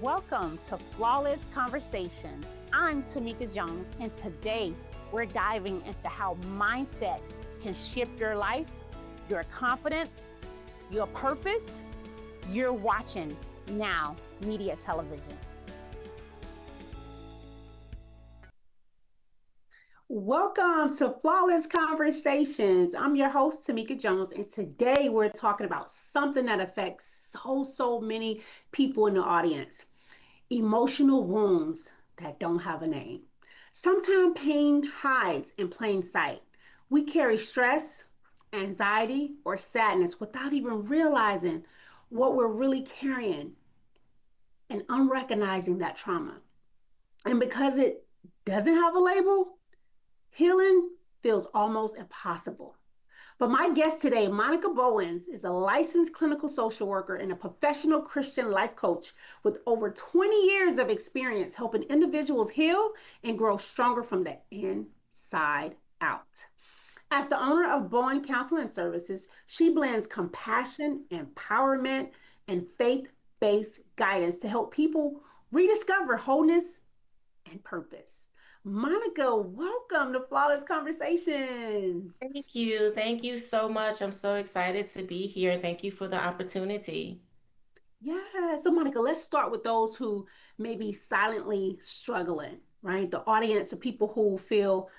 Welcome to Flawless Conversations. I'm Tamika Jones, and today we're diving into how mindset can shift your life, your confidence, your purpose. You're watching Now Media Television. Welcome to Flawless Conversations. I'm your host, Tamika Jones, and today we're talking about something that affects so many people in the audience: emotional wounds that don't have a name. Sometimes pain hides in plain sight. We carry stress, anxiety, or sadness without even realizing what we're really carrying and unrecognizing that trauma. And because it doesn't have a label, healing feels almost impossible. But my guest today, Monica Bowens, is a licensed clinical social worker and a professional Christian life coach with over 20 years of experience helping individuals heal and grow stronger from the inside out. As the owner of Bowen Counseling Services, she blends compassion, empowerment, and faith based guidance to help people rediscover wholeness and purpose. Monica, welcome to Flawless Conversations. Thank you. Thank you so much. I'm so excited to be here. Thank you for the opportunity. Yeah. So, Monica, let's start with those who may be silently struggling, right? The audience of people who feel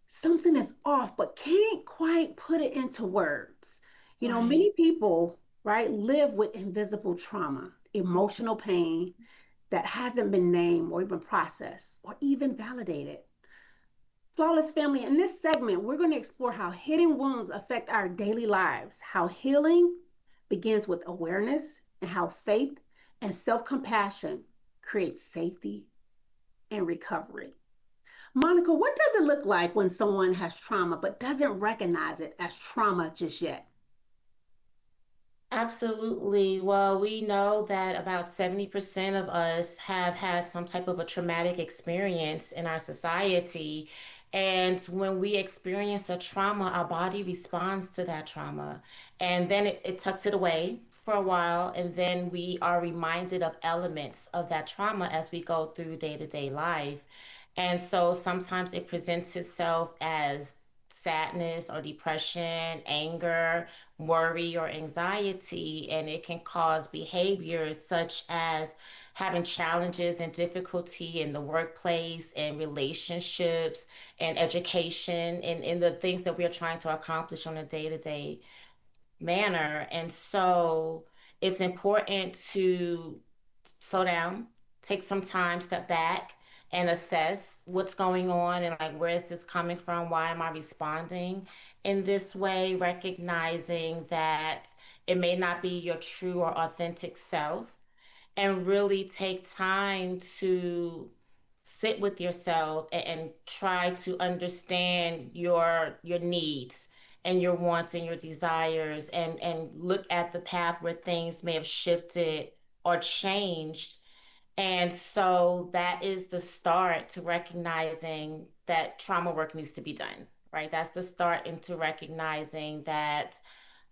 something is off but can't quite put it into words. Right. Many people, right, live with invisible trauma, emotional pain that hasn't been named or even processed or even validated. Flawless Family, in this segment, we're going to explore how hidden wounds affect our daily lives, how healing begins with awareness, and how faith and self compassion create safety and recovery. Monica, what does it look like when someone has trauma but doesn't recognize it as trauma just yet? Absolutely. Well, we know that about 70% of us have had some type of a traumatic experience in our society. And when we experience a trauma, our body responds to that trauma. And then it tucks it away for a while. And then we are reminded of elements of that trauma as we go through day-to-day life. And so sometimes it presents itself as sadness or depression, anger, worry, or anxiety, and it can cause behaviors such as having challenges and difficulty in the workplace and relationships and education and in the things that we are trying to accomplish on a day-to-day manner. And so it's important to slow down, take some time, step back, and assess what's going on and like where is this coming from? Why am I responding in this way? Recognizing that it may not be your true or authentic self, and really take time to sit with yourself and try to understand your needs and your wants and your desires and look at the path where things may have shifted or changed. And so that is the start to recognizing that trauma work needs to be done, right? That's the start into recognizing that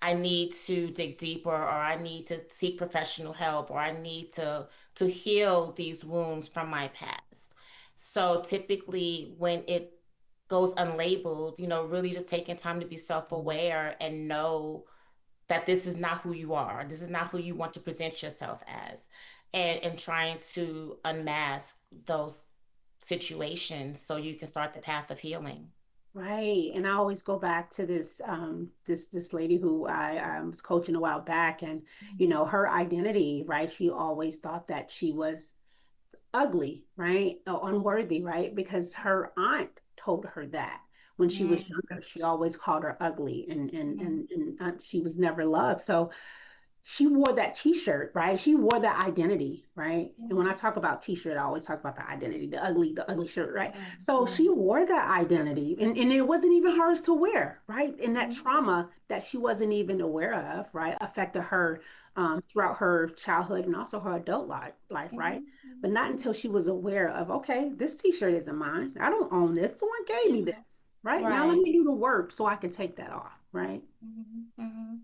I need to dig deeper or I need to seek professional help or I need to heal these wounds from my past. So typically when it goes unlabeled, really just taking time to be self-aware and know that this is not who you are. This is not who you want to present yourself as. And trying to unmask those situations so you can start the path of healing. Right. And I always go back to this lady who I was coaching a while back, and her identity, right? She always thought that she was ugly, right? Or unworthy, right? Because her aunt told her that when she was Mm-hmm. younger. She always called her ugly, and she was never loved. So she wore that t-shirt, right? She wore that identity, right? And when I talk about t-shirt, I always talk about the identity, the ugly shirt, right? So she wore that identity, and it wasn't even hers to wear, right? And that trauma that she wasn't even aware of, right, affected her throughout her childhood and also her adult life, right? But not until she was aware of, okay, this t-shirt isn't mine. I don't own this. Someone gave me this, right? Now let Right. me do the work so I can take that off, right? Mhm.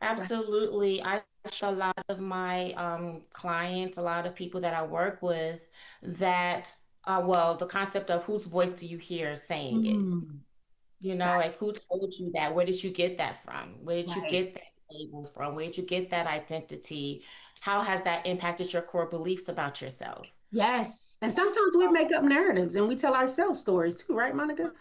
Right. Absolutely. I show a lot of my clients, a lot of people that I work with that, well, the concept of whose voice do you hear saying it? Mm, You know, got like who told you that? Where did you get that from? Where did you right. get that label from? Where did you get that identity? How has that impacted your core beliefs about yourself? Yes. And sometimes we make up narratives and we tell ourselves stories too, right, Monica?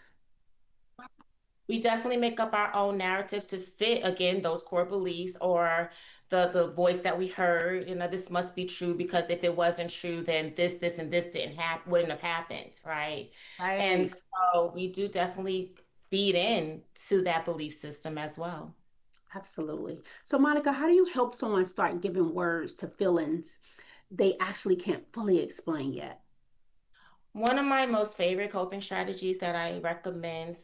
We definitely make up our own narrative to fit again those core beliefs or the voice that we heard. You know, this must be true because if it wasn't true, then this and this didn't happen, wouldn't have happened, right? And Right. so we do definitely feed in to that belief system as well. Absolutely. So, Monica, how do you help someone start giving words to feelings they actually can't fully explain yet? One of my most favorite coping strategies that I recommend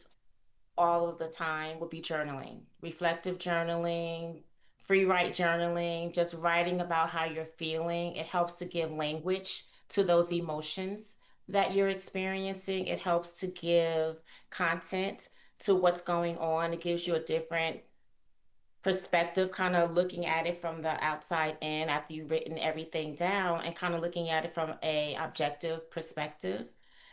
all of the time would be journaling, reflective journaling, free write journaling, just writing about how you're feeling. It helps to give language to those emotions that you're experiencing. It helps to give content to what's going on. It gives you a different perspective, kind of looking at it from the outside in after you've written everything down and kind of looking at it from a objective perspective.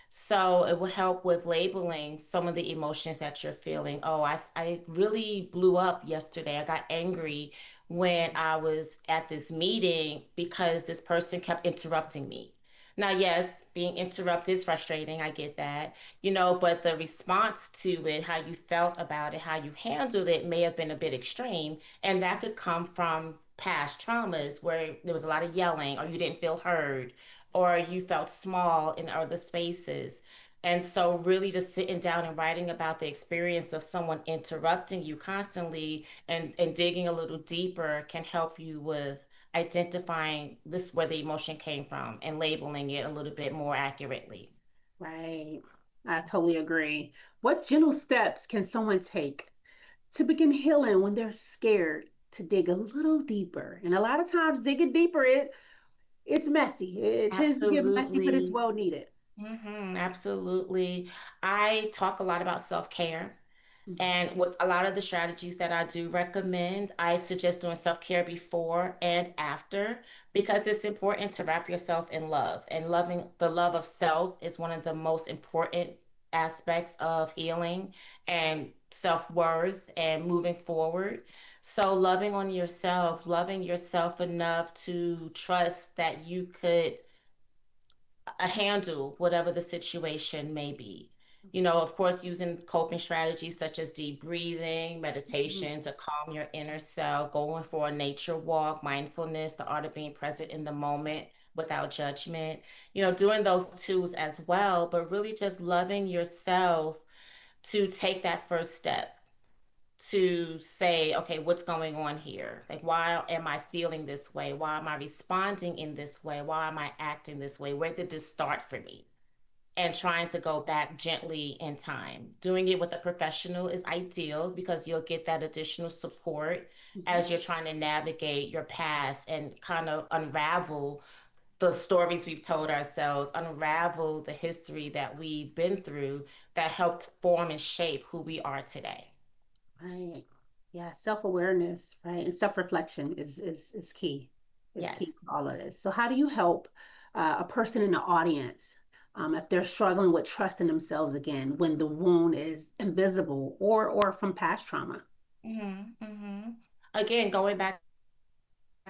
So it will help with labeling some of the emotions that you're feeling. Oh, I really blew up yesterday. I got angry when I was at this meeting because this person kept interrupting me. Now, yes, being interrupted is frustrating. I get that, but the response to it, how you felt about it, how you handled it may have been a bit extreme. And that could come from past traumas where there was a lot of yelling, or you didn't feel heard, or you felt small in other spaces. And so, really, just sitting down and writing about the experience of someone interrupting you constantly and digging a little deeper can help you with identifying this where the emotion came from and labeling it a little bit more accurately. Right. I totally agree. What gentle steps can someone take to begin healing when they're scared to dig a little deeper? And a lot of times, digging deeper, it's messy. It tends to get messy, but it's Absolutely. well needed. Absolutely. I talk a lot about self-care. And with a lot of the strategies that I do recommend, I suggest doing self-care before and after because it's important to wrap yourself in love. And loving the love of self is one of the most important aspects of healing and self-worth and moving forward. So loving yourself enough to trust that you could handle whatever the situation may be. Of course, using coping strategies such as deep breathing, Mhm. meditation to calm your inner self, going for a nature walk, mindfulness, the art of being present in the moment without judgment, doing those tools as well, but really just loving yourself to take that first step to say, okay, what's going on here? Like, why am I feeling this way? Why am I responding in this way? Why am I acting this way? Where did this start for me? And trying to go back gently in time. Doing it with a professional is ideal because you'll get that additional support Mhm. as you're trying to navigate your past and kind of unravel the stories we've told ourselves, unravel the history that we've been through that helped form and shape who we are today. Right. Yeah, self-awareness, right? And self-reflection is key. Is key Yes. for all of this. So how do you help a person in the audience if they're struggling with trusting themselves again when the wound is invisible or from past trauma? Again, going back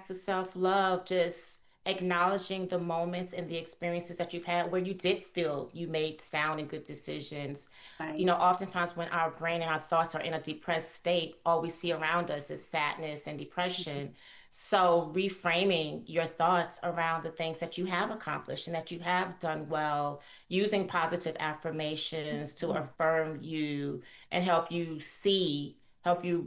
to self love, just acknowledging the moments and the experiences that you've had where you did feel you made sound and good decisions. Right. Oftentimes when our brain and our thoughts are in a depressed state, all we see around us is sadness and depression. So, reframing your thoughts around the things that you have accomplished and that you have done well, using positive affirmations to Mhm. affirm you and help you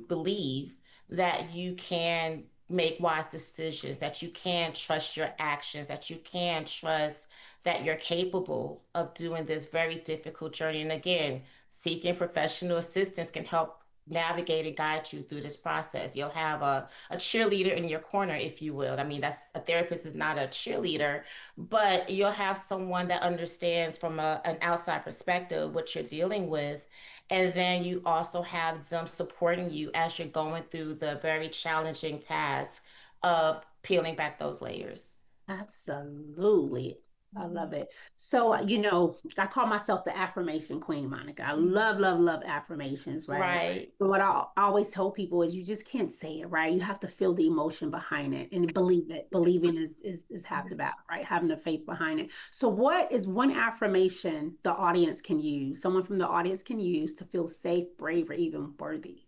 believe that you can make wise decisions, that you can trust your actions, that you can trust that you're capable of doing this very difficult journey. And again, seeking professional assistance can help navigate and guide you through this process. You'll have a cheerleader in your corner, if you will. I mean, that's a therapist is not a cheerleader, but you'll have someone that understands from an outside perspective what you're dealing with And then you also have them supporting you as you're going through the very challenging task of peeling back those layers. Absolutely. I love Mhm. it. So, I call myself the affirmation queen, Monica. I love, Mhm. love, love affirmations, right? Right. But what I always tell people is you just can't say it, right? You have to feel the emotion behind it and believe it. Believing is half the battle, right? Having the faith behind it. So, what is one affirmation the audience can use, someone from the audience can use to feel safe, brave, or even worthy?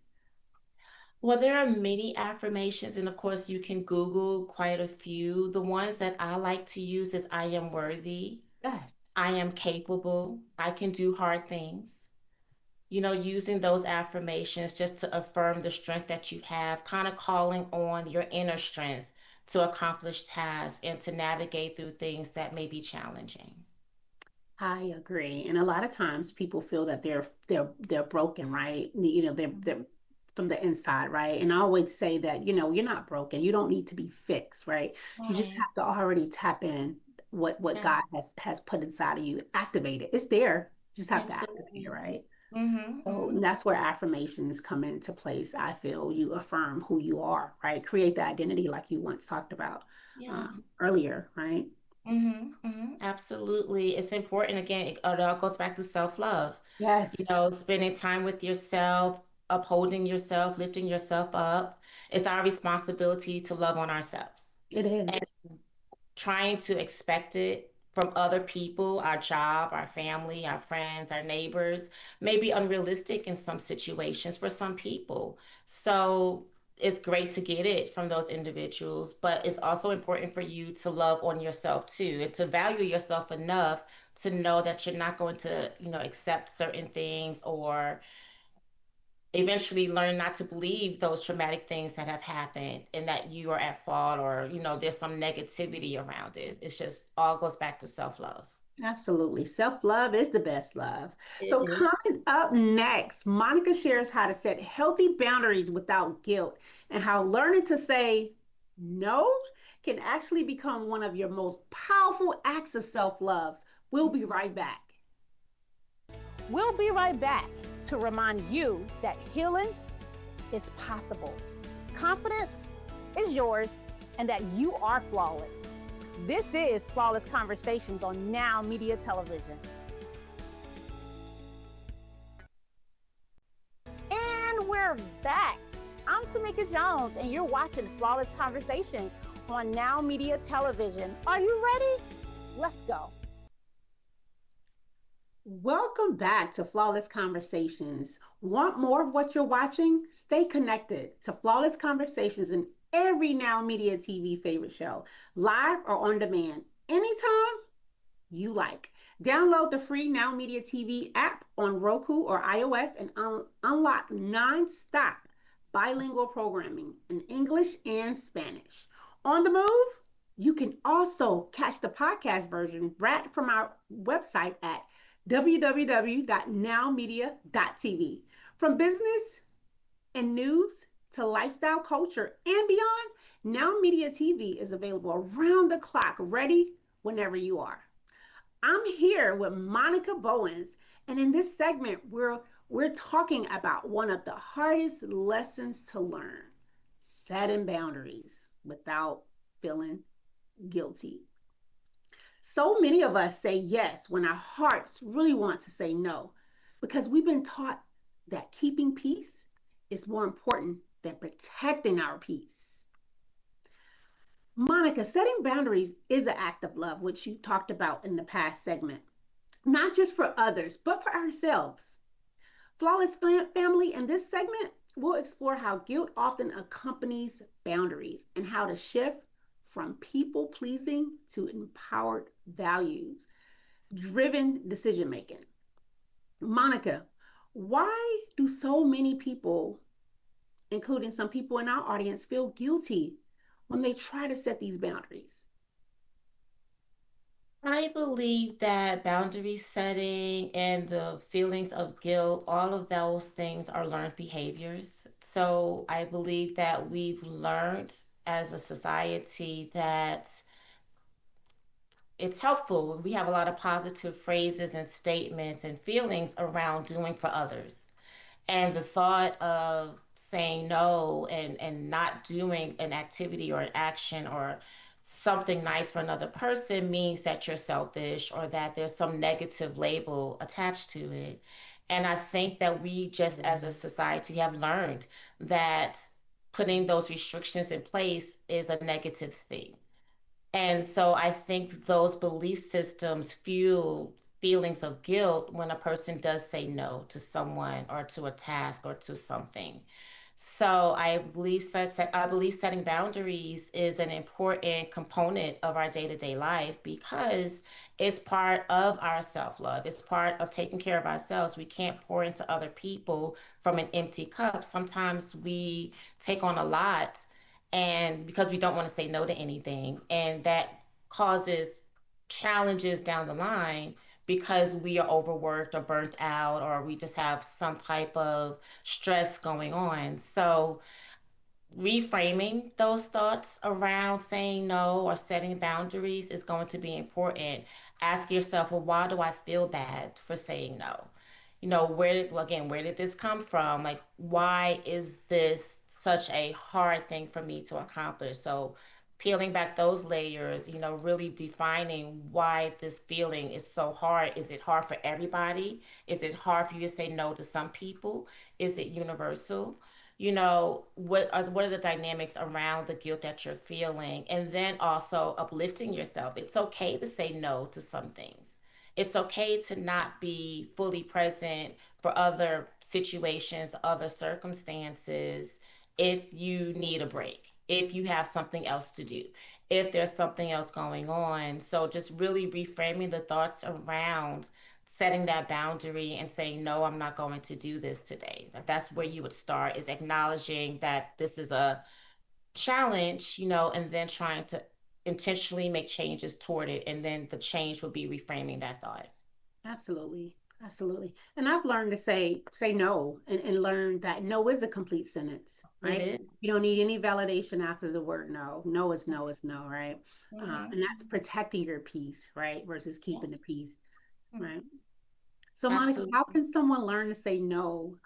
Well, there are many affirmations, and of course, you can Google quite a few. The ones that I like to use is I am worthy, Yes. I am capable, I can do hard things. Using those affirmations just to affirm the strength that you have, kind of calling on your inner strength to accomplish tasks and to navigate through things that may be challenging. I agree. And a lot of times people feel that they're broken, right? They're from the inside, right? And I always say that, you're not broken. You don't need to be fixed, right? You just Right. have to already tap in what Yeah, God has put inside of you. Activate it. It's there. You just have to activate it, absolutely. right? Mm-hmm, So mm-hmm. that's where affirmations come into place. I feel you affirm who you are, right? Create the identity like you once talked about Yeah. earlier, right? Mm-hmm, mm-hmm. Absolutely. It's important. Again, it all goes back to self-love. Yes, Spending time with yourself, upholding yourself, lifting yourself up. It's our responsibility to love on ourselves. it is. Trying to expect it from other people, our job, our family, our friends, our neighbors, may be unrealistic in some situations for some people. So it's great to get it from those individuals, but it's also important for you to love on yourself too and to value yourself enough to know that you're not going to, accept certain things or eventually learn not to believe those traumatic things that have happened and that you are at fault or there's some negativity around it. It's just all goes back to self-love. Absolutely. Self love is the best love. It So, is. coming up next, Monica shares how to set healthy boundaries without guilt and how learning to say no can actually become one of your most powerful acts of self love. We'll be right back. We'll be right back to remind you that healing is possible, confidence is yours, and that you are flawless. This is Flawless Conversations on Now Media Television. And we're back. I'm Tamika Jones, and you're watching Flawless Conversations on Now Media Television. Are you ready? Let's go. Welcome back to Flawless Conversations. Want more of what you're watching? Stay connected to Flawless Conversations in every Now Media TV favorite show, live or on demand, anytime you like. Download the free Now Media TV app on Roku or iOS and unlock non-stop bilingual programming in English and Spanish. On the move, you can also catch the podcast version right from our website at www.nowmedia.tv. From business and news to lifestyle, culture, and beyond, Now Media TV is available around the clock, ready whenever you are. I'm here with Monica Bowens, and in this segment, we're talking about one of the hardest lessons to learn: setting boundaries without feeling guilty. So many of us say yes when our hearts really want to say no because we've been taught that keeping peace is more important than protecting our peace. Monica, setting boundaries is an act of love, which you talked about in the past segment, not just for others, but for ourselves. Flawless Family, in this segment, we'll explore how guilt often accompanies boundaries and how to shift from people pleasing to empowered values driven decision making. Monica, why do so many people, including some people in our audience, feel guilty when they try to set these boundaries? I believe that boundary setting and the feelings of guilt, all of those things are learned behaviors. So I believe that we've learned as a society that it's helpful. We have a lot of positive phrases and statements and feelings around doing for others. And the thought of saying no and not doing an activity or an action or something nice for another person means that you're selfish or that there's some negative label attached to it. And I think that we just as a society have learned that putting those restrictions in place is a negative thing. And so I think those belief systems fuel feelings of guilt when a person does say no to someone or to a task or to something. So I believe setting boundaries is an important component of our day-to-day life because it's part of our self-love. It's part of taking care of ourselves. We can't pour into other people from an empty cup. Sometimes we take on a lot and because we don't want to say no to anything, and that causes challenges down the line because we are overworked or burnt out or we just have some type of stress going on. So reframing those thoughts around saying no or setting boundaries is going to be important. Ask yourself, well, why do I feel bad for saying no? Where did this come from? Like, why is this such a hard thing for me to accomplish? So, peeling back those layers, really defining why this feeling is so hard. Is it hard for everybody? Is it hard for you to say no to some people? Is it universal? What are the dynamics around the guilt that you're feeling, and then also uplifting yourself. It's okay to say no to some things. It's okay to not be fully present for other situations, other circumstances, if you need a break, if you have something else to do, if there's something else going on. So just really reframing the thoughts around setting that boundary and saying, no, I'm not going to do this today. That's where you would start, is acknowledging that this is a challenge, and then trying to intentionally make changes toward it. And then the change will be reframing that thought. Absolutely. Absolutely. And I've learned to say no and learn that no is a complete sentence, It right? is. You don't need any validation after the word no. No is no is no, right? Mm-hmm. And that's protecting your peace, right? Versus Yeah. keeping the peace, Mhm. right? So, Monica, how Absolutely. can someone learn to say no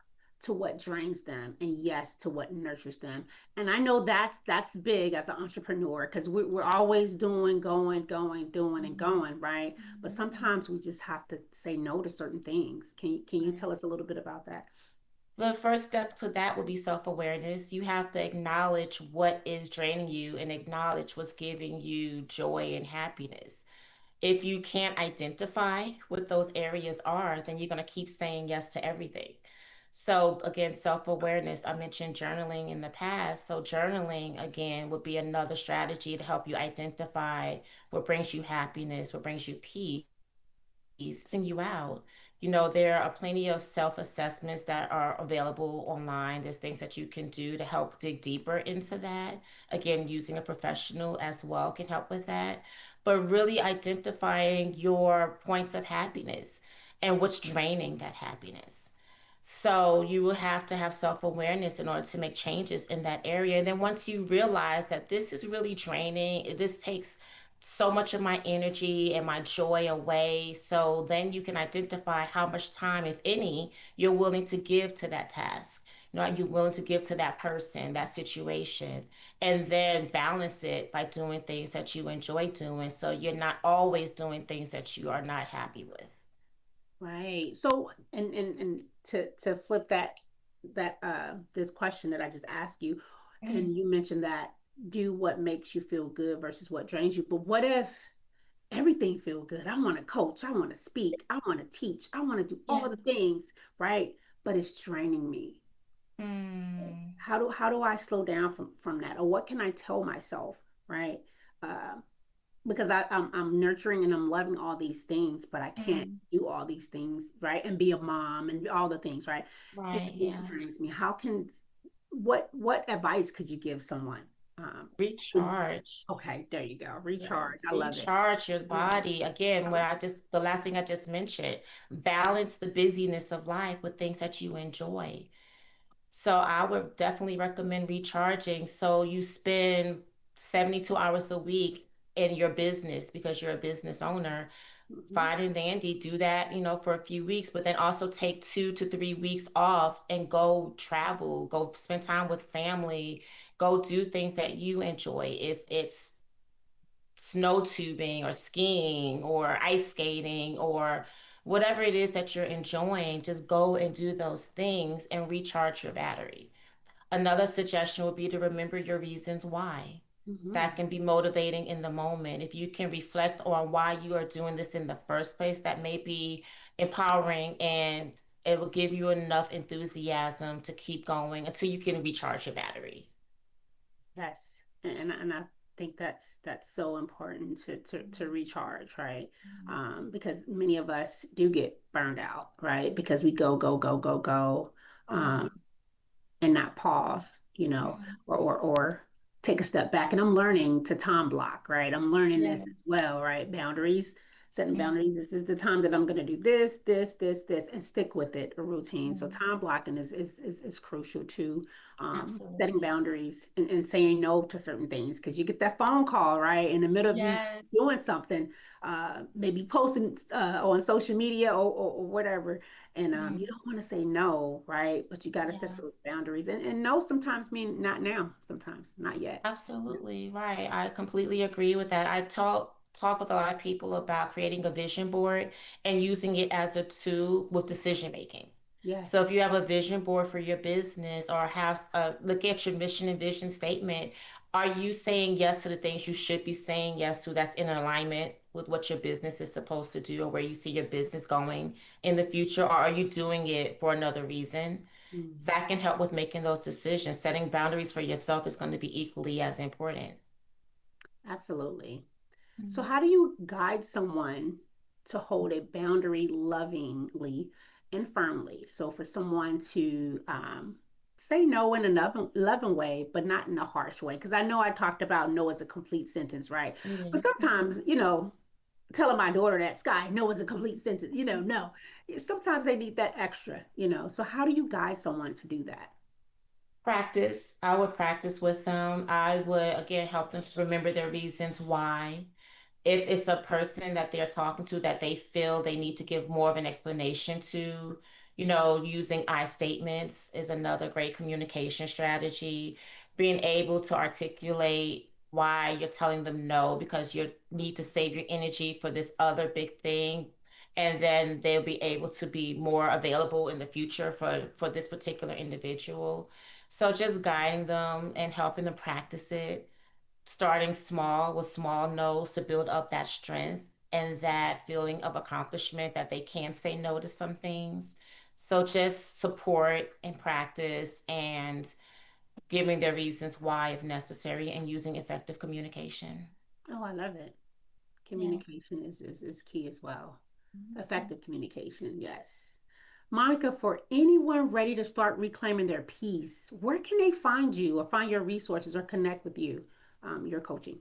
to what drains them and yes to what nurtures them? And I know that's big as an entrepreneur because we're always doing, going, going, doing, and Mhm. going, right? But Mhm. sometimes we just have to say no to certain things. Can you Right. tell us a little bit about that? The first step to that would be self awareness. You have to acknowledge what is draining you and acknowledge what's giving you joy and happiness. If you can't identify what those areas are, then you're going to keep saying yes to everything. So, again, self awareness, I mentioned journaling in the past. So, journaling again would be another strategy to help you identify what brings you happiness, what brings you peace, stressing you out. There are plenty of self assessments that are available online. There's things that you can do to help dig deeper into that. Again, using a professional as well can help with that. But really identifying your points of happiness and what's draining that happiness. So you will have to have self-awareness in order to make changes in that area. And then once you realize that this is really draining, this takes so much of my energy and my joy away. So then you can identify how much time, if any, you're willing to give to that task. Are you willing to give to that person, that situation, and then balance it by doing things that you enjoy doing. So you're not always doing things that you are not happy with. Right. So, and to flip that this question that I just asked you, and you mentioned that do what makes you feel good versus what drains you. But what if everything feel good? I want to coach, I want to speak, I want to teach, I want to do Yeah. all the things, right? But it's draining me. Mm. How do I slow down from that? Or what can I tell myself, right? Uh, because I'm nurturing and I'm loving all these things, but I can't Mm. do all these things, right? And be a mom and all the things, right? And Right, that yeah. drains me. What advice could you give someone? Who's Recharge. okay, there you go. Yeah. Recharge. I love it. Recharge your I love it. body. Again, the last thing I just mentioned, balance the busyness of life with things that you enjoy. So I would definitely recommend recharging. So you spend 72 hours a week. in your business because you're a business owner. Mhm. Fine and dandy, do that, for a few weeks, but then also take 2 to 3 weeks off and go travel, go spend time with family, go do things that you enjoy. If it's snow tubing or skiing or ice skating or whatever it is that you're enjoying, just go and do those things and recharge your battery. Another suggestion would be to remember your reasons why. Mhm. That can be motivating in the moment. If you can reflect on why you are doing this in the first place, that may be empowering and it will give you enough enthusiasm to keep going until you can recharge your battery. Yes, and I think that's so important to recharge, right? Because many of us do get burned out, right? Because we go, Yeah. and not pause, or take a step back. And I'm learning to time block, right? I'm learning Yeah. this as well, right? Boundaries, setting Mhm. boundaries. This is the time that I'm going to do this, and stick with it, a routine. So time blocking is crucial too. Setting Absolutely. boundaries and saying no to certain things because you get that phone call, right? In the middle of you Yes. doing something, maybe posting on social media or whatever, and you Mhm. don't want to say no, right? But you got to set Yeah. those boundaries. And no sometimes mean not now, sometimes not yet. Absolutely right. I completely agree with that. I talk with a lot of people about creating a vision board and using it as a tool with decision making. So if Yes. you have a vision board for your business or have look at your mission and vision statement, are you saying yes to the things you should be saying yes to that's in alignment with what your business is supposed to do or where you see your business going in the future, or are you doing it for another reason? Mm, That can help with making those decisions. Setting boundaries for yourself is going to be equally as important. absolutely. So, Mhm. how do you guide someone to hold a boundary lovingly and firmly? So, for someone to say no in a loving way, but not in a harsh way. Because I know I talked about no as a complete sentence, right? But Yes. sometimes, telling my daughter that Sky, no is a complete sentence, no. Sometimes they need that extra. So, how do you guide someone to do that? Practice. I would practice with them. I would, again, help them to remember their reasons why. If it's a person that they're talking to that they feel they need to give more of an explanation to, using I statements is another great communication strategy. Being able to articulate why you're telling them no because you need to save your energy for this other big thing. And then they'll be able to be more available in the future for this particular individual. So just guiding them and helping them practice it, starting small with small no's to build up that strength and that feeling of accomplishment that they can say no to some things. So just support and practice and giving their reasons why if necessary and using effective communication. Oh, I love it. Yeah. Communication is key as well. Effective communication, yes. Monica, for anyone ready to start reclaiming their peace, where can they find you or find your resources or connect with you, your coaching?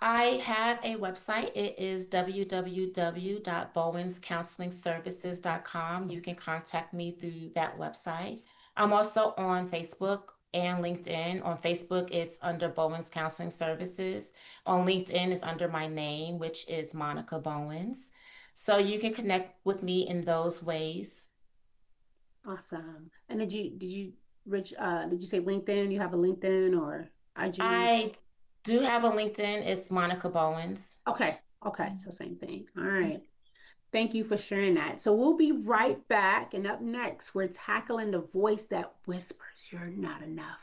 I have a website. It is www.bowenscounselingservices.com. You can contact me through that website. I'm also on Facebook and LinkedIn. On Facebook, it's under Bowens Counseling Services. On LinkedIn, it's under my name, which is Monica Bowens. So you can connect with me in those ways. Awesome. And did you say LinkedIn? You have a LinkedIn or IG? I do have a LinkedIn. It's Monica Bowens. Okay. Okay. So same thing. All right. Thank you for sharing that. So we'll be right back. And up next, we're tackling the voice that whispers, "You're not enough,"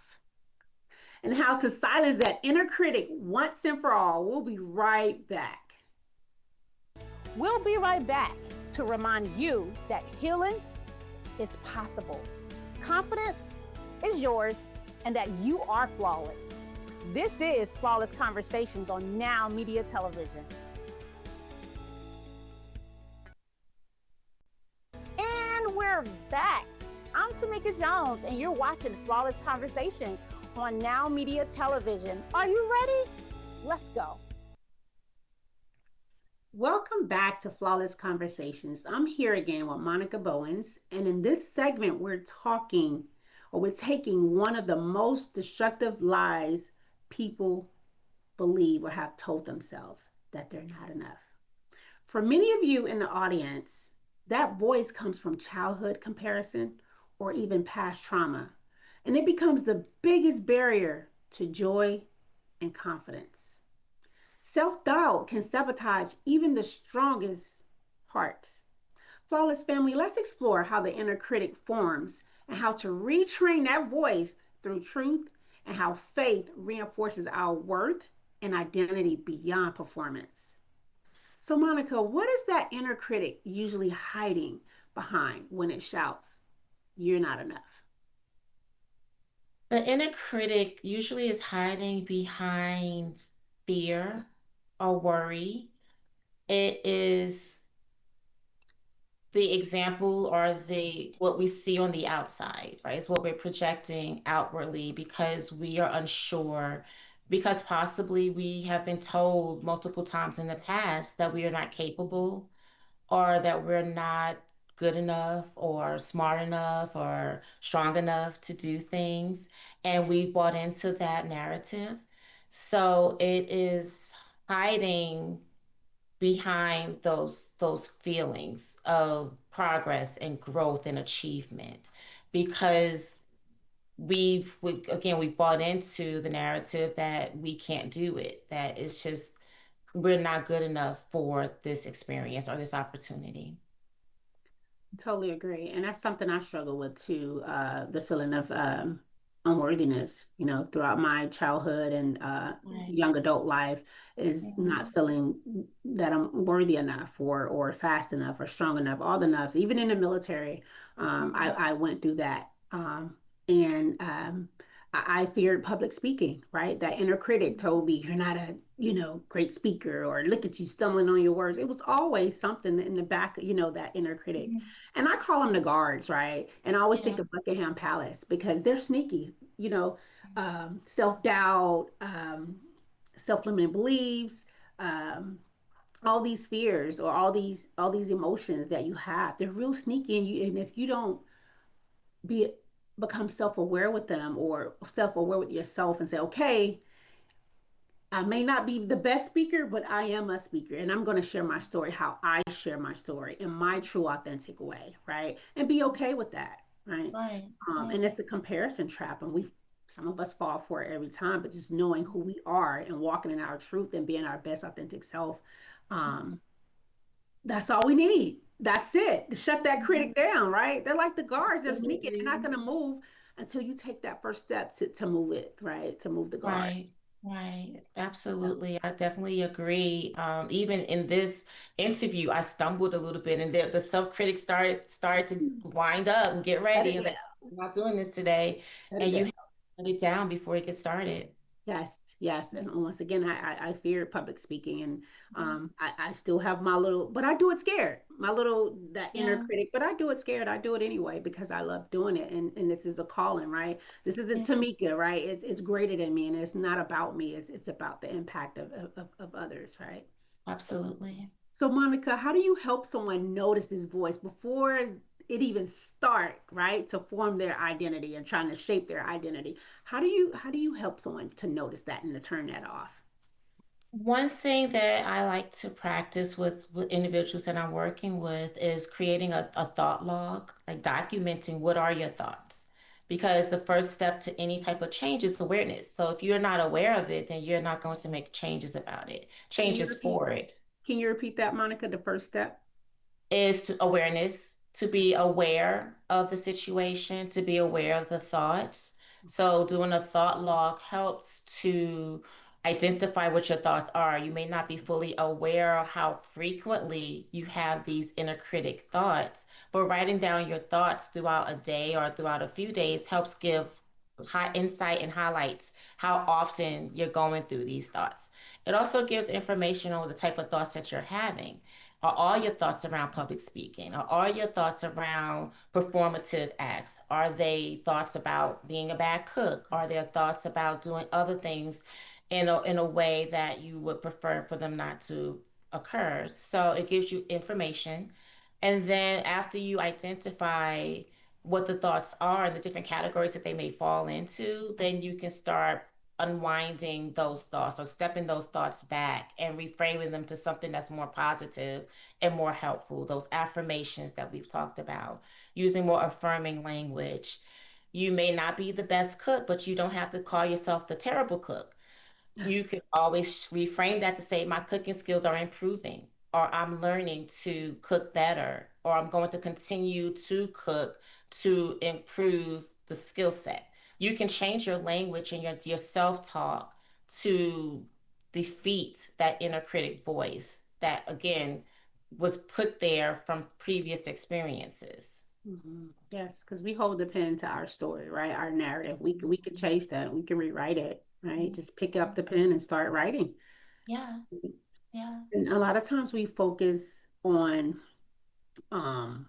and how to silence that inner critic once and for all. We'll be right back. We'll be right back to remind you that healing is possible, confidence is yours, and that you are flawless. This is Flawless Conversations on Now Media Television. And we're back. I'm Tamika Jones, and you're watching Flawless Conversations on Now Media Television. Are you ready? Let's go. Welcome back to Flawless Conversations. I'm here again with Monica Bowens, and in this segment, we're taking one of the most destructive lies people believe or have told themselves that they're not enough. For many of you in the audience, that voice comes from childhood comparison or even past trauma, and it becomes the biggest barrier to joy and confidence. Self doubt can sabotage even the strongest hearts. Flawless family, let's explore how the inner critic forms and how to retrain that voice through truth and how faith reinforces our worth and identity beyond performance. So, Monica, what is that inner critic usually hiding behind when it shouts, "You're not enough"? The inner critic usually is hiding behind fear or worry. It is the example or the what we see on the outside, right? It's what we're projecting outwardly because we are unsure, because possibly we have been told multiple times in the past that we are not capable or that we're not good enough or smart enough or strong enough to do things. And we've bought into that narrative. So it is hiding behind those feelings of progress and growth and achievement because we've bought into the narrative that we can't do it, that it's just we're not good enough for this experience or this opportunity. Totally agree. And that's something I struggle with too, the feeling of unworthiness, throughout my childhood and Right. young adult life is not Mhm. feeling that I'm worthy enough or fast enough or strong enough, all the nuffs. Even in the military, Mhm. I went through that. And I feared public speaking, right? That inner critic told me, "You're not a, great speaker," or "Look at you stumbling on your words." It was always something in the back, that inner critic. Mhm. And I call them the guards, right? And I always think Yeah. of Buckingham Palace because they're sneaky, self doubt, self limiting beliefs, um, all these fears or all these emotions that you have. They're real sneaky, and if you don't be become self aware with them or self aware with yourself and say, okay, I may not be the best speaker, but I am a speaker, and I'm going to share my story how I share my story in my true, authentic way, right? And be okay with that, right? Right. And Right. it's a comparison trap, and some of us fall for it every time. But just knowing who we are and walking in our truth and being our best authentic self, um, that's all we need. That's it. To shut that critic Mhm. down, right? They're like the guards. They're sneaking. They're not Absolutely. going to move until you take that first step to move it, right? To move the guard. Right, right. Yeah. Absolutely. I definitely agree. Even in this interview, I stumbled a little bit and the self-critic started to wind up and get Shut ready. it I was down. like, I'm not doing this today. Shut it And down. you have to put it down before it gets started. Yes, yes. And once again, I fear public speaking, and Mhm. I still have my little, but I do it scared. My little that inner Yeah, critic, but I do it scared. I do it anyway because I love doing it, and this is a calling, right? This isn't yeah, Tamika, right? It's greater than me, and it's not about me. It's about the impact of others, right? absolutely. So, Monica, how do you help someone notice this voice before it even start, right? To form their identity and trying to shape their identity. How do you help someone to notice that and to turn that off? One thing that I like to practice with individuals that I'm working with is creating a thought log, like documenting what are your thoughts. Because the first step to any type of change is awareness. So if you're not aware of it, then you're not going to make changes about it, Can you changes repeat? for it Can you repeat that, Monica? The first step. is to awareness, to be aware of the situation, to be aware of the thoughts. So doing a thought log helps to identify what your thoughts are. You may not be fully aware of how frequently you have these inner critic thoughts, but writing down your thoughts throughout a day or throughout a few days helps give high insight and highlights how often you're going through these thoughts. It also gives information on the type of thoughts that you're having. Are all your thoughts around public speaking? Are all your thoughts around performative acts? Are they thoughts about being a bad cook? Are there thoughts about doing other things in a way that you would prefer for them not to occur? So it gives you information. And then after you identify what the thoughts are and the different categories that they may fall into, then you can start unwinding those thoughts or stepping those thoughts back and reframing them to something that's more positive and more helpful. Those affirmations that we've talked about, using more affirming language. You may not be the best cook, but you don't have to call yourself the terrible cook. You can always reframe that to say, my cooking skills are improving, or I'm learning to cook better, or I'm going to continue to cook to improve the skill set. You can change your language and your self-talk to defeat that inner critic voice that, again, was put there from previous experiences. Yes, because we hold the pen to our story, right? Our narrative. We can Absolutely. change that. We can rewrite it, right? Mhm. Just pick up the pen and start writing. Yeah, yeah. And a lot of times we focus on um,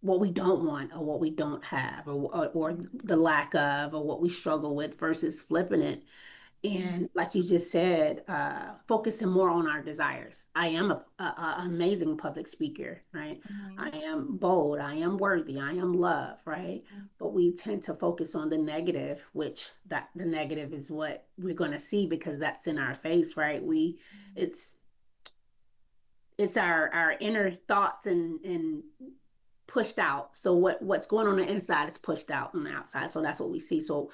what we don't want or what we don't have or the lack of or what we struggle with versus flipping it. And like you just said, focusing more on our desires. I am a amazing public speaker, right? I Mhm. am bold. I am worthy. I am love, right? But we tend to focus on the negative, which that the negative is what we're going to see because that's in our face, right? It's it's our inner thoughts and pushed out. So what's going on the inside is pushed out on the outside. So that's what we see. So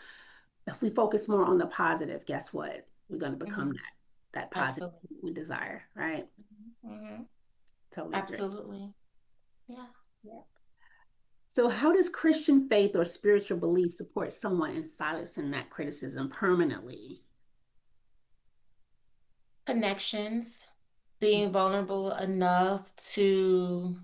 if we focus more on the positive, guess what? We're going to become Mhm. that positive Absolutely. we desire, right? Mhm. Totally agree. Absolutely. Yeah. Yeah. So how does Christian faith or spiritual belief support someone in silencing that criticism permanently? Connections, being vulnerable enough to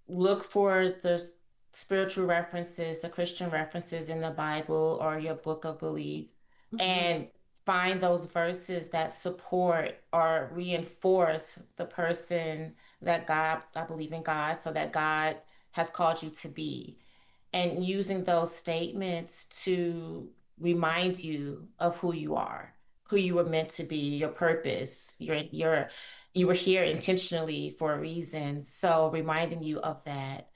look for the spiritual references, the Christian references in the Bible or your book of belief, Mhm. and find those verses that support or reinforce the person that God, I believe in God, so that God has called you to be. And using those statements to remind you of who you are, who you were meant to be, your purpose, you were here intentionally for a reason. So reminding you of that,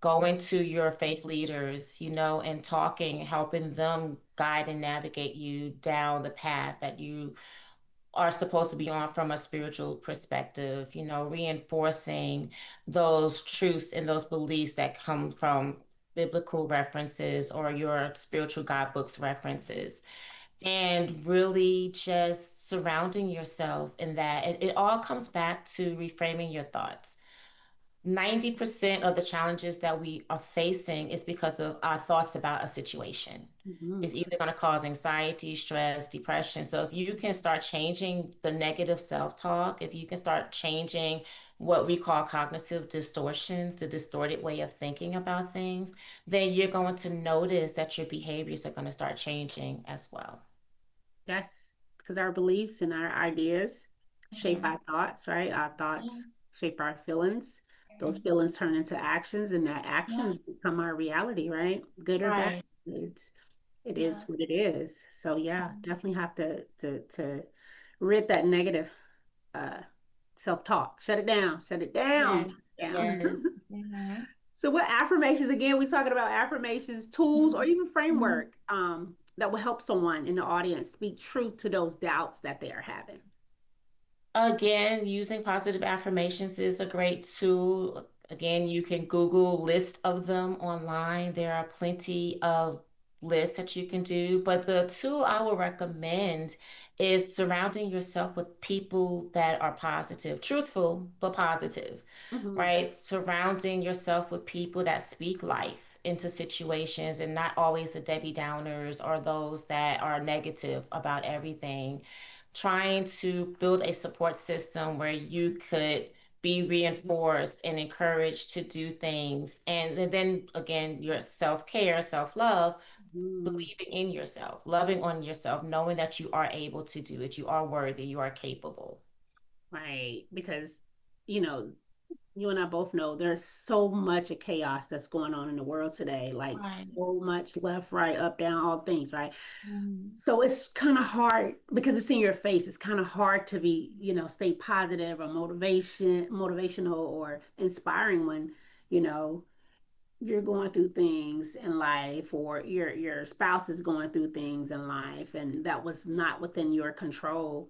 going to your faith leaders, and talking, helping them guide and navigate you down the path that you are supposed to be on from a spiritual perspective, reinforcing those truths and those beliefs that come from biblical references or your spiritual guidebooks references, and really just surrounding yourself in that. It all comes back to reframing your thoughts. 90% of the challenges that we are facing is because of our thoughts about a situation. Mhm. It's either going to cause anxiety, stress, depression. So if you can start changing the negative self-talk, if you can start changing what we call cognitive distortions, the distorted way of thinking about things, then you're going to notice that your behaviors are going to start changing as well. Yes, because our beliefs and our ideas shape Mhm. our thoughts, right? Our Yeah. thoughts shape our feelings. Those Mhm. feelings turn into actions, and that Yeah. actions become our reality, right? Good or bad. Right. It's it is Yeah. what it is. So yeah, Mhm. definitely have to rid that negative uh self-talk. Shut it down. Shut it down. Yes. Down. Yes. Mhm. So what affirmations again, we talking about affirmations, tools, or Mhm. even Mhm. framework that will help someone in the audience speak truth to those doubts that they are having. Again, using positive affirmations is a great tool. Again, you can Google list of them online. There are plenty of lists that you can do, but the tool I would recommend is surrounding yourself with people that are positive, truthful, but positive, Hmm. right? Surrounding yourself with people that speak life into situations and not always the Debbie Downers or those that are negative about everything. Trying to build a support system where you could be reinforced and encouraged to do things. And then again, your self care, self love, Mm, believing in yourself, loving on yourself, knowing that you are able to do it, you are worthy, you are capable. right. Because, you know, you and I both know there's so much of chaos that's going on in the world today, like Right. so much left, right, up, down, all things, right? Mhm. So it's kind of hard because it's in your face. It's kind of hard to be, stay positive or motivational or inspiring when, you know, you're going through things in life, or your spouse is going through things in life, and that was not within your control.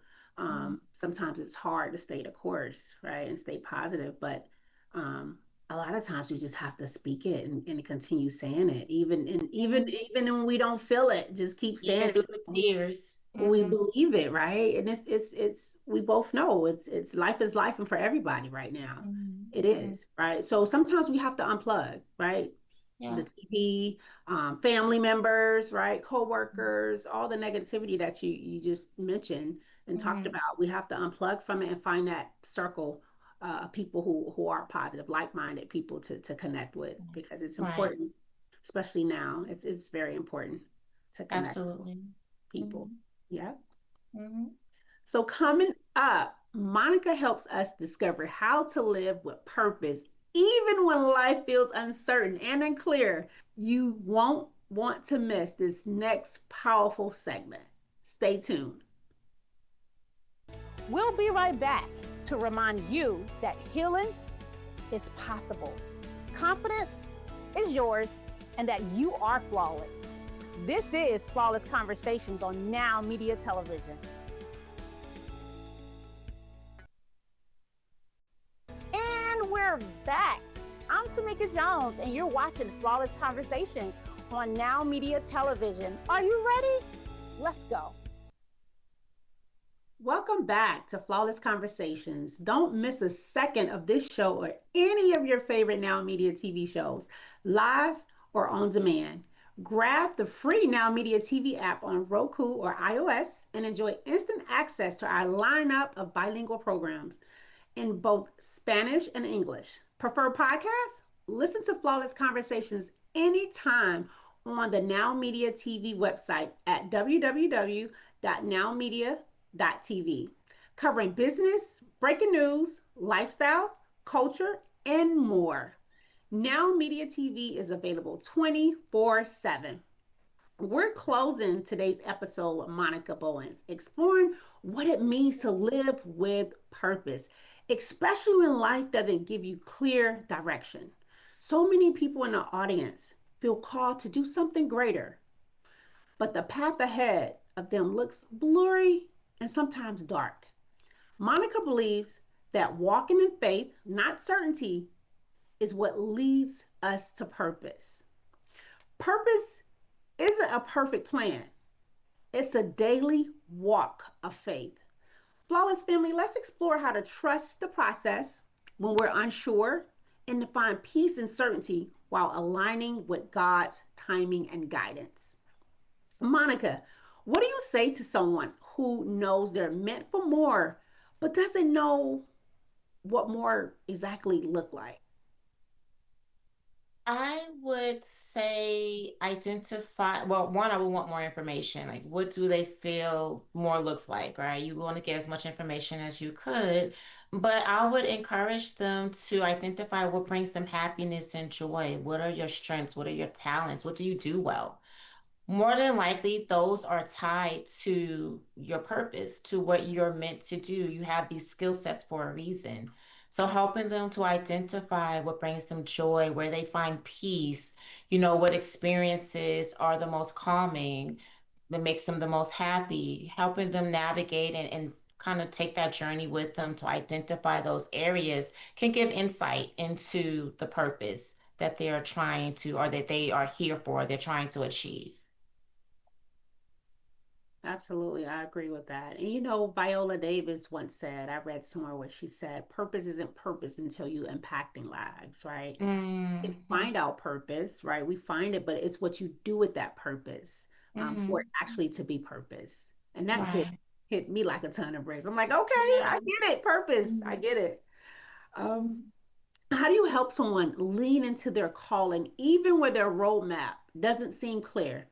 Sometimes it's hard to stay the course, right, and stay positive, but um, a lot of times you just have to speak it and continue saying it, Mhm. even when we don't feel it, just keep saying Even it. through the tears. We believe it, right? And it's we both know it's life is life and for everybody right now. Mhm. It Mhm. is, right? So sometimes we have to unplug, right? Yeah. The TV, family members, right? Co-workers, all the negativity that you just mentioned and talked Mhm. about. We have to unplug from it and find that circle of people who are positive, like-minded people to connect with, because it's Right. important, especially now. It's very important to connect Absolutely. people. Mhm. Yeah. Mhm. So, coming up, Monica helps us discover how to live with purpose, even when life feels uncertain and unclear. You won't want to miss this next powerful segment. Stay tuned. We'll be right back to remind you that healing is possible, confidence is yours, and that you are flawless. This is Flawless Conversations on Now Media Television. And we're back. I'm Tamika Jones, and you're watching Flawless Conversations on Now Media Television. Are you ready? Let's go. Welcome back to Flawless Conversations. Don't miss a second of this show or any of your favorite Now Media TV shows, live or on demand. Grab the free Now Media TV app on Roku or iOS and enjoy instant access to our lineup of bilingual programs in both Spanish and English. Prefer podcasts? Listen to Flawless Conversations anytime on the Now Media TV website at www.nowmedia.tv, covering business, breaking news, lifestyle, culture, and more. Now Media TV is available 24/7. We're closing today's episode with Monica Bowens, exploring what it means to live with purpose, especially when life doesn't give you clear direction. So many people in the audience feel called to do something greater, but the path ahead of them looks blurry and sometimes dark. Monica believes that walking in faith, not certainty, is what leads us to purpose. Purpose isn't a perfect plan, it's a daily walk of faith. Flawless family, let's explore how to trust the process when we're unsure and to find peace and certainty while aligning with God's timing and guidance. Monica, what do you say to someone who knows they're meant for more but doesn't know what more exactly look like? I would say identify, well, one, I would want more information. Like, what do they feel more looks like, right? You want to get as much information as you could, but I would encourage them to identify what brings them happiness and joy. What are your strengths? What are your talents? What do you do well? More than likely, those are tied to your purpose, to what you're meant to do. You have these skill sets for a reason. So, helping them to identify what brings them joy, where they find peace, what experiences are the most calming, that makes them the most happy, helping them navigate and kind of take that journey with them to identify those areas can give insight into the purpose that they are trying to, or that they are here for, they're trying to achieve. Absolutely, I agree with that. And Viola Davis once said, I read somewhere where she said, purpose isn't purpose until you impacting lives, right? We Mhm. find our purpose, right? We find it, but it's what you do with that purpose for it Mhm. actually to be purpose. And that Right. hit me like a ton of bricks. I'm like, okay, Yeah. I get it, purpose. I Mhm. get it. Um, Mhm. how do you help someone lean into their calling even where their roadmap doesn't seem clear?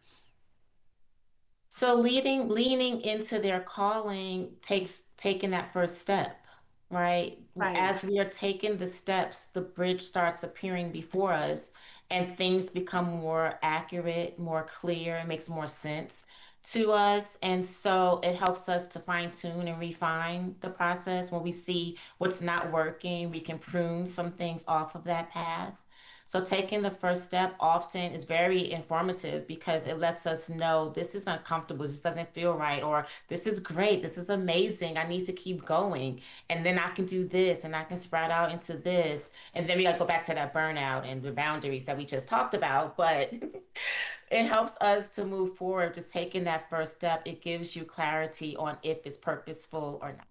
So leaning into their calling takes taking that first step, right? Right. As we are taking the steps, the bridge starts appearing before us and things become more accurate, more clear, it makes more sense to us. And so it helps us to fine tune and refine the process. When we see what's not working, we can prune some things off of that path. So taking the first step often is very informative because it lets us know this is uncomfortable, this doesn't feel right, or this is great, this is amazing, I need to keep going. And then I can do this and I can spread out into this. And then we got to go back to that burnout and the boundaries that we just talked about. But it helps us to move forward. Just taking that first step, it gives you clarity on if it's purposeful or not.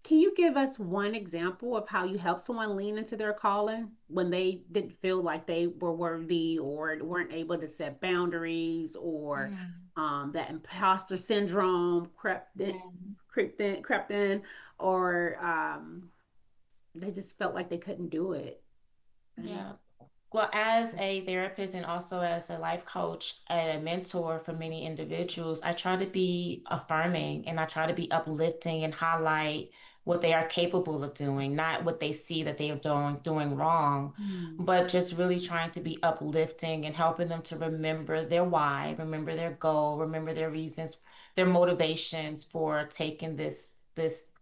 Can you give us one example of how you help someone lean into their calling when they didn't feel like they were worthy or weren't able to set boundaries or Mm, that imposter syndrome yes. crept in or they just felt like they couldn't do it? And Yeah. Well, as a therapist and also as a life coach and a mentor for many individuals, I try to be affirming and I try to be uplifting and highlight what they are capable of doing, not what they see that they are doing wrong, Hmm. but just really trying to be uplifting and helping them to remember their why, remember their goal, remember their reasons, their motivations for taking this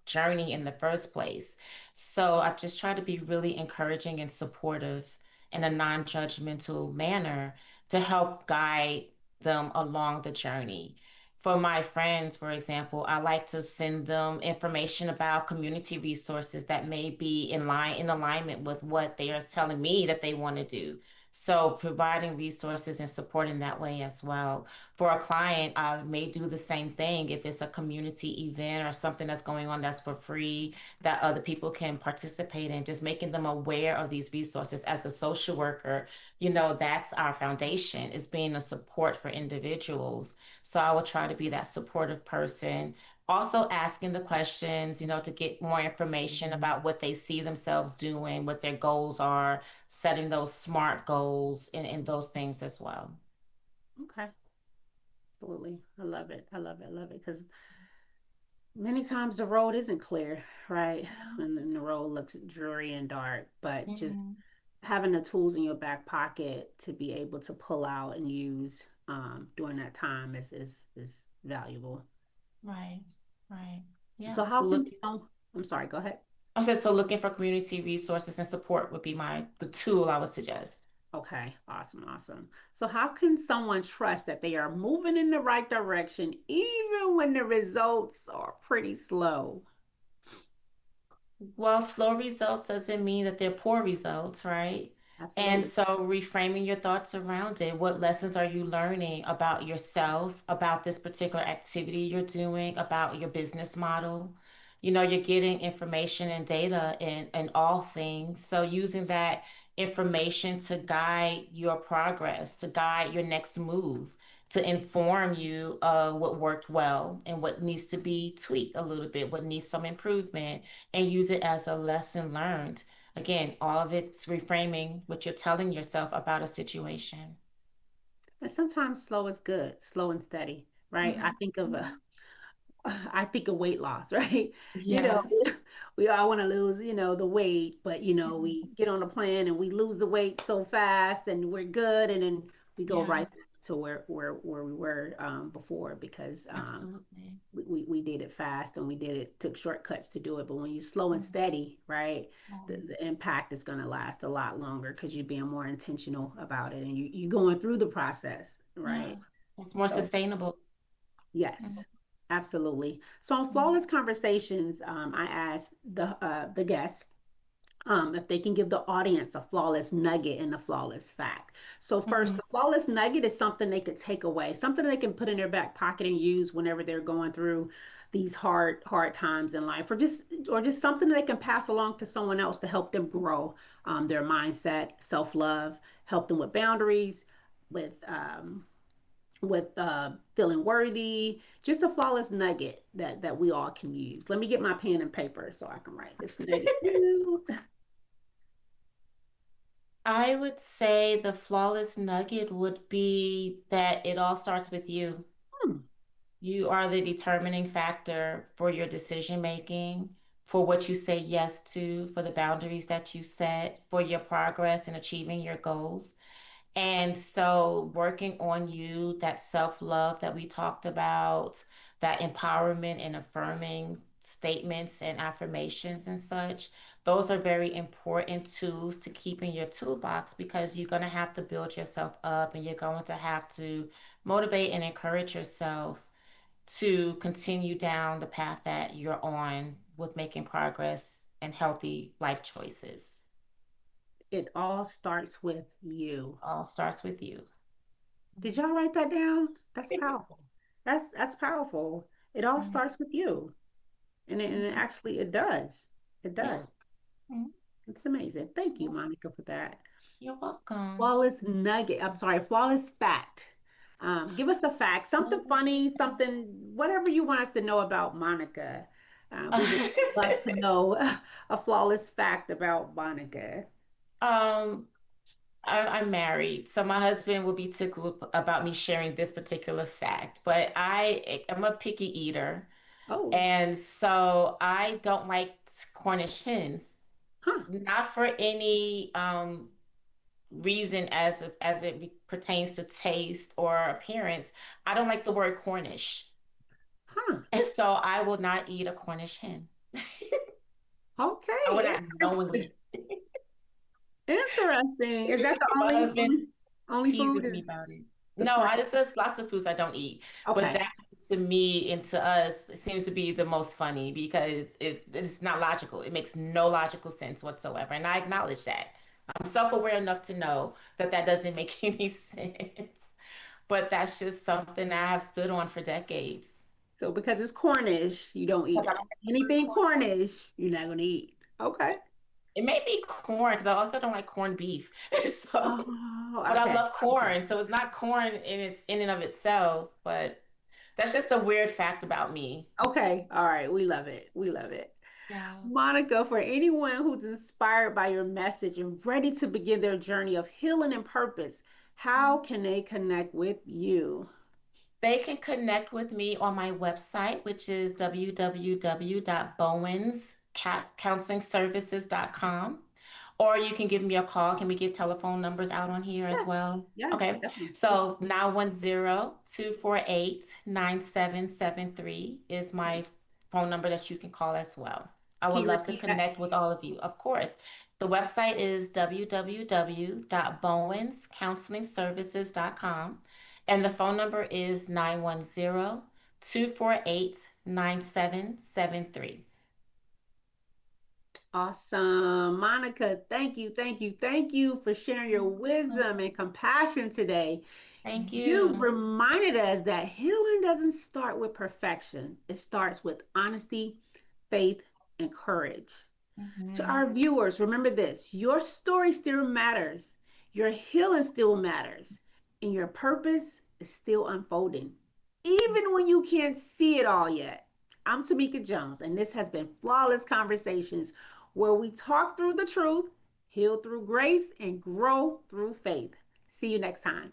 journey in the first place. So I just try to be really encouraging and supportive in a non-judgmental manner to help guide them along the journey. For my friends, for example, I like to send them information about community resources that may be in alignment with what they are telling me that they want to do. So providing resources and support in that way as well. For a client, I may do the same thing if it's a community event or something that's going on that's for free that other people can participate in, just making them aware of these resources. As a social worker, that's our foundation is being a support for individuals. So I will try to be that supportive person. Also asking the questions, to get more information about what they see themselves doing, what their goals are, setting those SMART goals and those things as well. Okay, absolutely. I love it. I love it. I love it because many times the road isn't clear, right? And then the road looks dreary and dark, but just Mhm. having the tools in your back pocket to be able to pull out and use during that time is valuable. Right, right. Yeah. So how can I'm sorry, go ahead. I said so looking for community resources and support would be the tool I would suggest. Okay, awesome, awesome. So how can someone trust that they are moving in the right direction even when the results are pretty slow? Well, slow results doesn't mean that they're poor results, right? And Absolutely. so reframing your thoughts around it. What lessons are you learning about yourself, about this particular activity you're doing, about your business model? You're getting information and data in all things. So using that information to guide your progress, to guide your next move, to inform you of what worked well and what needs to be tweaked a little bit, what needs some improvement and use it as a lesson learned. Again, all of it's reframing what you're telling yourself about a situation. And sometimes slow is good, slow and steady, right? Mhm. I think of weight loss, right? You know, Yeah. we all want to lose, the weight, but Mhm. we get on a plan and we lose the weight so fast and we're good, and then we go Yeah, right back to where we were before because absolutely. we did it fast and we took shortcuts to do it. But when you slow and Mhm. steady, right, Um, the impact is going to last a lot longer because you're being more intentional about it and you going through the process, yeah, right? it's more So sustainable. yes, Mhm. absolutely. So on Mhm. flawless conversations, I asked the guests if they can give the audience a flawless nugget and a flawless fact. So first, Mhm. the flawless nugget is something they could take away, something they can put in their back pocket and use whenever they're going through these hard times in life, or just something they can pass along to someone else to help them grow their mindset, self love, help them with boundaries, with feeling worthy, just a flawless nugget that we all can use. Let me get my pen and paper so I can write this nugget down. I would say the flawless nugget would be that it all starts with you. Hmm. You are the determining factor for your decision making, for what you say yes to, for the boundaries that you set, for your progress in achieving your goals. And so, working on you, that self love that we talked about, that empowerment and affirming statements and affirmations and such, those are very important tools to keep in your toolbox because you're going to have to build yourself up and you're going to have to motivate and encourage yourself to continue down the path that you're on with making progress and healthy life choices. It all starts with you. All starts with you. Did y'all write that down? That's powerful. That's powerful. It all Mhm. starts with you. And it Mhm. actually it does. It Yeah. does. Mhm. It's amazing. Thank you, Yeah. Monica, for that. You're welcome. Flawless nugget. I'm sorry, flawless fact. Give us a fact, something Flawless. funny, something, whatever you want us to know about Monica. We would love to know a flawless fact about Monica. um, I'm married, so my husband will be tickled about me sharing this particular fact, but I am a picky eater, Oh, and so I don't like Cornish hens, huh, not for any reason as it pertains to taste or appearance. I don't like the word Cornish, huh. and so I will not eat a Cornish hen. I will Okay, not interesting. knowingly. Interesting. Is that the My only husband only food teases me is about it. the No, corn? I just there's lots of foods I don't eat, but Okay. that to me and to us it seems to be the most funny because it's not logical. It makes no logical sense whatsoever, and I acknowledge that. I'm self-aware enough to know that that doesn't make any sense, but that's just something I have stood on for decades. So because it's Cornish, you don't eat Because I it. don't like the word Anything corn. Cornish, you're not gonna eat. Okay. It may be corn because I also don't like corned beef. So, Oh, but I okay. love Okay. corn, so it's not corn in and of itself, but that's just a weird fact about me. Okay. All right. We love it. We love it. Yeah. Monica, for anyone who's inspired by your message and ready to begin their journey of healing and purpose, how can they connect with you? They can connect with me on my website, which is www.bowenscounselingservices.com. Or you can give me a call. Can we give telephone numbers out on here as Yes. well? Yes, Okay. definitely. So 910-248-9773 is my phone number that you can call as well. I Can would you love to repeat that? connect with all of you, of course. The website is www.bowenscounselingservices.com. And the phone number is 910-248-9773. Awesome. Monica, thank you, thank you, thank you for sharing your wisdom and compassion today. Thank You you. reminded us that healing doesn't start with perfection, it starts with honesty, faith, and courage. To Mhm. our viewers, remember this: your story still matters, your healing still matters, and your purpose is still unfolding, even when you can't see it all yet. I'm Tamika Jones, and this has been Flawless Conversations, where we talk through the truth, heal through grace, and grow through faith. See you next time.